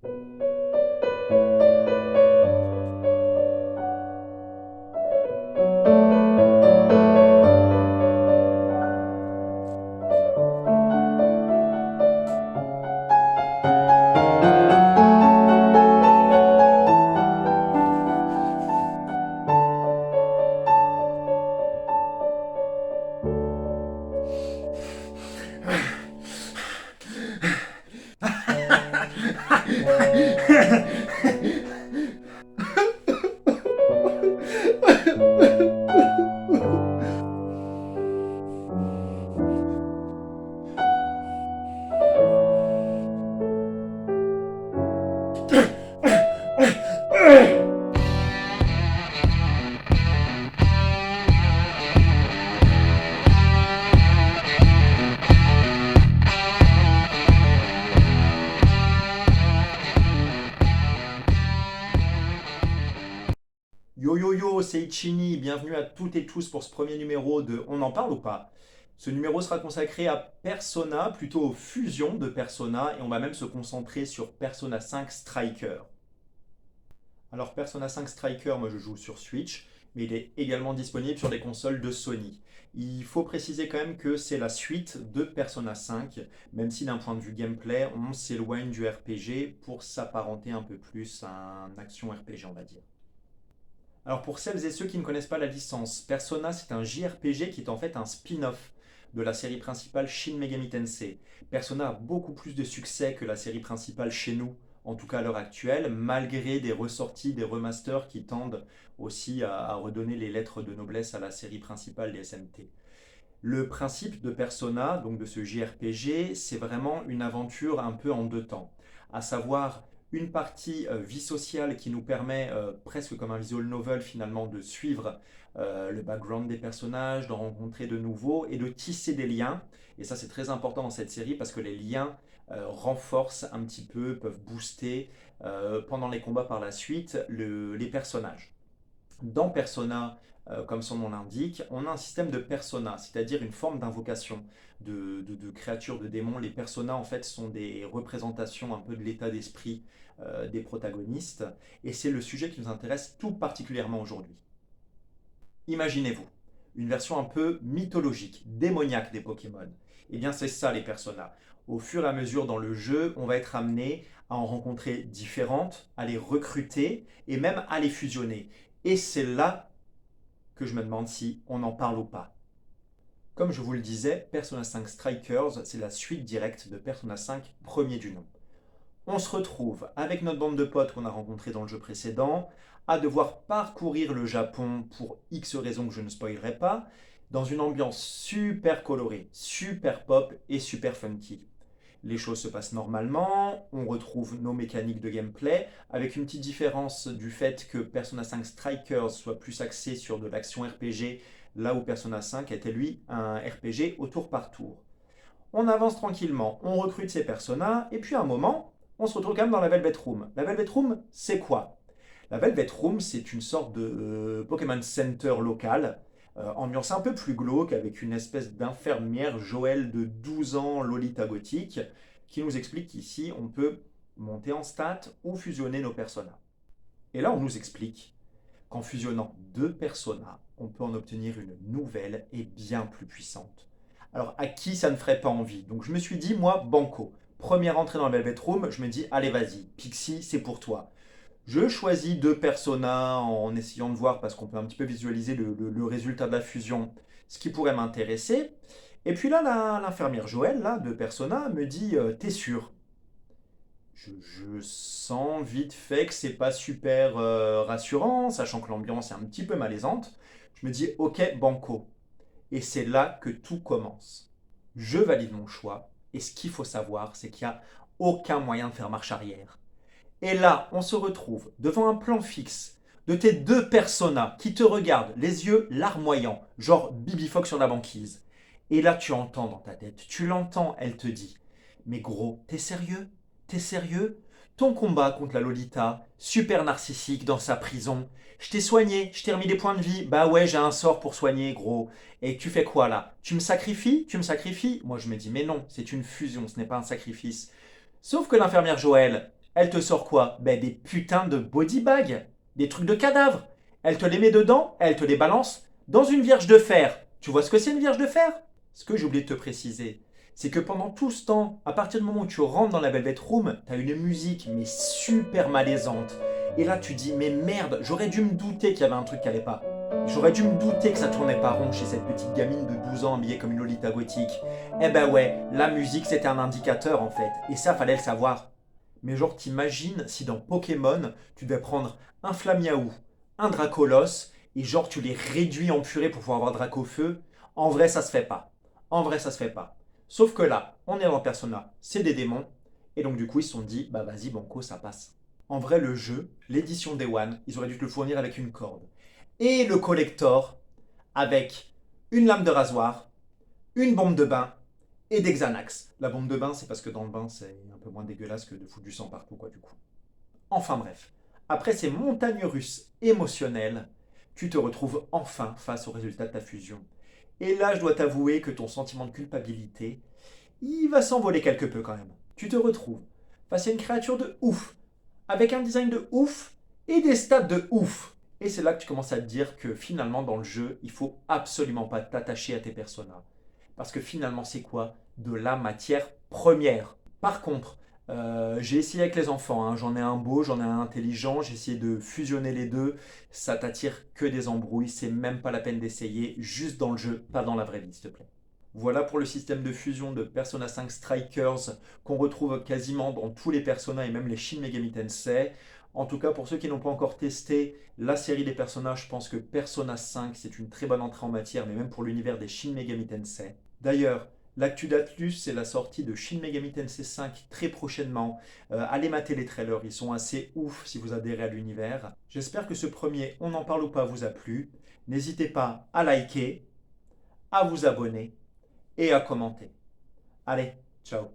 Yo yo yo, c'est Ichini, bienvenue à toutes et tous pour ce premier numéro de On en parle ou pas? Ce numéro sera consacré à Persona, plutôt aux fusions de Persona, et on va même se concentrer sur Persona 5 Striker. Alors Persona 5 Striker, moi je joue sur Switch, mais il est également disponible sur les consoles de Sony. Il faut préciser quand même que c'est la suite de Persona 5, même si d'un point de vue gameplay, on s'éloigne du RPG pour s'apparenter un peu plus à un action RPG, on va dire. Alors pour celles et ceux qui ne connaissent pas la licence, Persona c'est un JRPG qui est en fait un spin-off de la série principale Shin Megami Tensei. Persona a beaucoup plus de succès que la série principale chez nous, en tout cas à l'heure actuelle, malgré des ressorties, des remasters qui tendent aussi à redonner les lettres de noblesse à la série principale des SMT. Le principe de Persona, donc de ce JRPG, c'est vraiment une aventure un peu en deux temps. À savoir une partie vie sociale qui nous permet, presque comme un visual novel finalement, de suivre le background des personnages, d'en rencontrer de nouveaux et de tisser des liens. Et ça c'est très important dans cette série parce que les liens renforcent un petit peu, peuvent booster pendant les combats par la suite les personnages. Dans Persona, comme son nom l'indique, on a un système de persona, c'est-à-dire une forme d'invocation de créatures, de démons. Les personas, en fait, sont des représentations un peu de l'état d'esprit des protagonistes, et c'est le sujet qui nous intéresse tout particulièrement aujourd'hui. Imaginez-vous, une version un peu mythologique, démoniaque des Pokémon. Eh bien, c'est ça les personas. Au fur et à mesure dans le jeu, on va être amené à en rencontrer différentes, à les recruter et même à les fusionner. Et c'est là que je me demande si on en parle ou pas. Comme je vous le disais, Persona 5 Strikers, c'est la suite directe de Persona 5 premier du nom. On se retrouve avec notre bande de potes qu'on a rencontrés dans le jeu précédent, à devoir parcourir le Japon pour X raisons que je ne spoilerai pas, dans une ambiance super colorée, super pop et super funky. Les choses se passent normalement, on retrouve nos mécaniques de gameplay, avec une petite différence du fait que Persona 5 Strikers soit plus axé sur de l'action RPG, là où Persona 5 était lui un RPG au tour par tour. On avance tranquillement, on recrute ses personas, et puis à un moment, on se retrouve quand même dans la Velvet Room. La Velvet Room, c'est quoi? La Velvet Room, c'est une sorte de Pokémon Center local, ambiance un peu plus glauque, avec une espèce d'infirmière Joël de 12 ans, Lolita gothique, qui nous explique qu'ici, on peut monter en stats ou fusionner nos personas. Et là, on nous explique qu'en fusionnant deux personas, on peut en obtenir une nouvelle et bien plus puissante. Alors, à qui ça ne ferait pas envie? Donc, je me suis dit, moi, banco. Première entrée dans la Velvet Room, je me dis, allez, vas-y, Pixie, c'est pour toi. Je choisis deux personas en essayant de voir, parce qu'on peut un petit peu visualiser le résultat de la fusion, ce qui pourrait m'intéresser. Et puis là, l'infirmière Joël, là, de Persona, me dit t'es sûr? Je sens vite fait que c'est pas super rassurant, sachant que l'ambiance est un petit peu malaisante. Je me dis ok, banco. Et c'est là que tout commence. Je valide mon choix, et ce qu'il faut savoir, c'est qu'il n'y a aucun moyen de faire marche arrière. Et là, on se retrouve devant un plan fixe de tes deux personas qui te regardent, les yeux larmoyants, genre Bibi Fox sur la banquise. Et là, tu entends dans ta tête, tu l'entends, elle te dit mais gros, t'es sérieux? T'es sérieux? Ton combat contre la Lolita, super narcissique dans sa prison. Je t'ai soigné, je t'ai remis des points de vie. Bah ouais, j'ai un sort pour soigner, gros. Et tu fais quoi là? Tu me sacrifies? Tu me sacrifies? Moi je me dis, mais non, c'est une fusion, ce n'est pas un sacrifice. Sauf que l'infirmière Joël, Elle te sort quoi? Ben des putains de body bags, des trucs de cadavres. Elle te les met dedans, elle te les balance dans une vierge de fer. Tu vois ce que c'est une vierge de fer? Ce que j'ai oublié de te préciser, c'est que pendant tout ce temps, à partir du moment où tu rentres dans la Velvet Room, t'as une musique mais super malaisante. Et là tu dis mais merde, j'aurais dû me douter qu'il y avait un truc qui allait pas. J'aurais dû me douter que ça tournait pas rond chez cette petite gamine de 12 ans habillée comme une Lolita gothique. Eh ben ouais, la musique c'était un indicateur en fait. Et ça fallait le savoir. Mais genre t'imagines si dans Pokémon, tu devais prendre un Flamiaou, un Dracolos, et genre tu les réduis en purée pour pouvoir avoir Dracofeu. En vrai ça se fait pas. En vrai ça se fait pas. Sauf que là, on est dans Persona, c'est des démons. Et donc du coup ils se sont dit, bah vas-y banco ça passe. En vrai le jeu, l'édition Day One, ils auraient dû te le fournir avec une corde. Et le collector avec une lame de rasoir, une bombe de bain et des Xanax. La bombe de bain, c'est parce que dans le bain, c'est un peu moins dégueulasse que de foutre du sang partout, quoi, du coup. Enfin bref, après ces montagnes russes émotionnelles, tu te retrouves enfin face au résultat de ta fusion. Et là, je dois t'avouer que ton sentiment de culpabilité, il va s'envoler quelque peu quand même. Tu te retrouves face à une créature de ouf, avec un design de ouf et des stats de ouf. Et c'est là que tu commences à te dire que finalement dans le jeu, il faut absolument pas t'attacher à tes personnages. Parce que finalement c'est quoi? De la matière première. Par contre, j'ai essayé avec les enfants, hein. J'en ai un beau, j'en ai un intelligent, j'ai essayé de fusionner les deux, ça t'attire que des embrouilles, c'est même pas la peine d'essayer, juste dans le jeu, pas dans la vraie vie s'il te plaît. Voilà pour le système de fusion de Persona 5 Strikers qu'on retrouve quasiment dans tous les Persona et même les Shin Megami Tensei. En tout cas, pour ceux qui n'ont pas encore testé la série des Persona, je pense que Persona 5 c'est une très bonne entrée en matière, mais même pour l'univers des Shin Megami Tensei. D'ailleurs, l'actu d'Atlus, c'est la sortie de Shin Megami Tensei 5 très prochainement. Allez mater les trailers, ils sont assez ouf si vous adhérez à l'univers. J'espère que ce premier On en parle ou pas vous a plu. N'hésitez pas à liker, à vous abonner et à commenter. Allez, ciao.